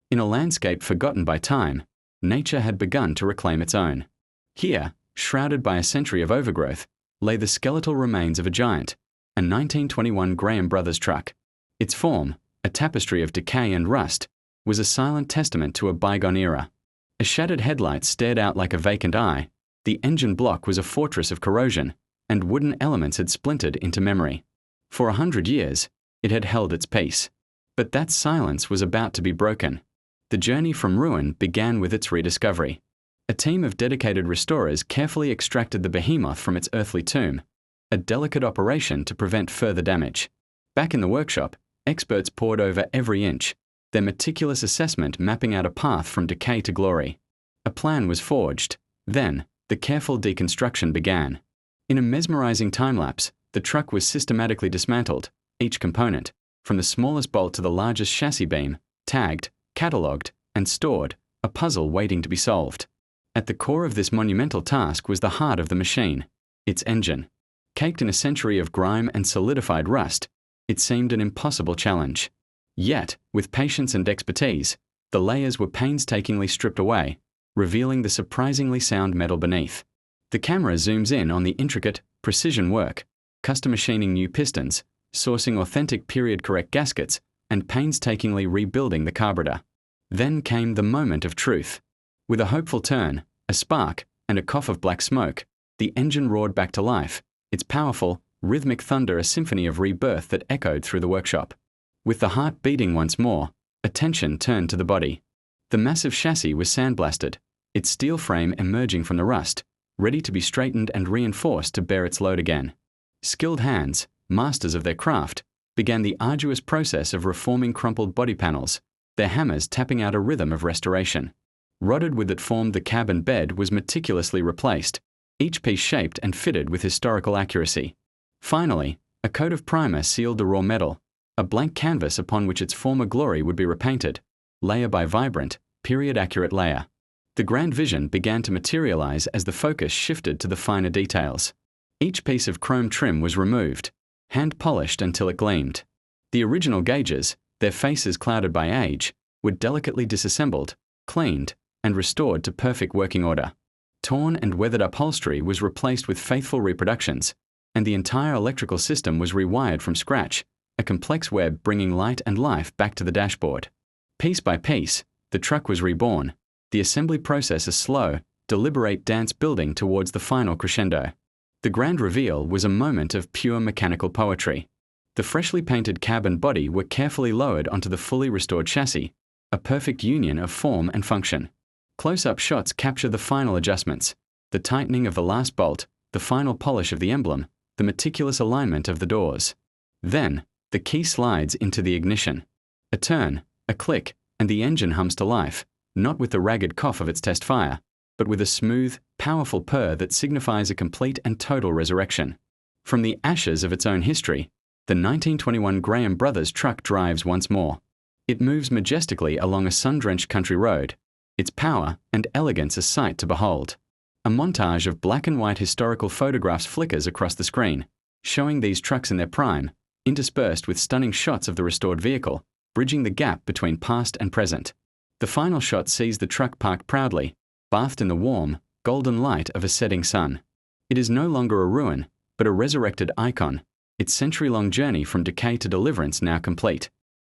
In a landscape forgotten by time, nature had begun to reclaim its own. Here, shrouded by a century of overgrowth, lay the skeletal remains of a giant, a 1921 Graham Brothers truck. Its form, a tapestry of decay and rust, was a silent testament to a bygone era. A shattered headlight stared out like a vacant eye, the engine block was a fortress of corrosion, and wooden elements had splintered into memory. For 100 years, it had held its peace. But that silence was about to be broken. The journey from ruin began with its rediscovery. A team of dedicated restorers carefully extracted the behemoth from its earthly tomb, a delicate operation to prevent further damage. Back in the workshop, experts pored over every inch, their meticulous assessment mapping out a path from decay to glory. A plan was forged. Then, the careful deconstruction began. In a mesmerizing time-lapse, the truck was systematically dismantled, each component, from the smallest bolt to the largest chassis beam, tagged, catalogued, and stored, a puzzle waiting to be solved. At the core of this monumental task was the heart of the machine, its engine. Caked in a century of grime and solidified rust, it seemed an impossible challenge. Yet, with patience and expertise, the layers were painstakingly stripped away, revealing the surprisingly sound metal beneath. The camera zooms in on the intricate, precision work, custom machining new pistons, sourcing authentic period-correct gaskets, and painstakingly rebuilding the carburetor. Then came the moment of truth. With a hopeful turn, a spark, and a cough of black smoke, the engine roared back to life, its powerful, rhythmic thunder a symphony of rebirth that echoed through the workshop. With the heart beating once more, attention turned to the body. The massive chassis was sandblasted, its steel frame emerging from the rust, ready to be straightened and reinforced to bear its load again. Skilled hands, masters of their craft, began the arduous process of reforming crumpled body panels, their hammers tapping out a rhythm of restoration. Rotted wood that formed the cab and bed was meticulously replaced, each piece shaped and fitted with historical accuracy. Finally, a coat of primer sealed the raw metal, a blank canvas upon which its former glory would be repainted, layer by vibrant, period-accurate layer. The grand vision began to materialize as the focus shifted to the finer details. Each piece of chrome trim was removed, hand-polished until it gleamed. The original gauges, their faces clouded by age, were delicately disassembled, cleaned, and restored to perfect working order. Torn and weathered upholstery was replaced with faithful reproductions, and the entire electrical system was rewired from scratch, a complex web bringing light and life back to the dashboard. Piece by piece, the truck was reborn, the assembly process a slow, deliberate dance building towards the final crescendo. The grand reveal was a moment of pure mechanical poetry. The freshly painted cab and body were carefully lowered onto the fully restored chassis, a perfect union of form and function. Close-up shots capture the final adjustments, the tightening of the last bolt, the final polish of the emblem, the meticulous alignment of the doors. Then, the key slides into the ignition. A turn, a click, and the engine hums to life, not with the ragged cough of its test fire, but with a smooth, powerful purr that signifies a complete and total resurrection. From the ashes of its own history, the 1921 Graham Brothers truck drives once more. It moves majestically along a sun-drenched country road, its power and elegance a sight to behold. A montage of black and white historical photographs flickers across the screen, showing these trucks in their prime, interspersed with stunning shots of the restored vehicle, bridging the gap between past and present. The final shot sees the truck parked proudly, bathed in the warm, golden light of a setting sun. It is no longer a ruin, but a resurrected icon, its century-long journey from decay to deliverance now complete.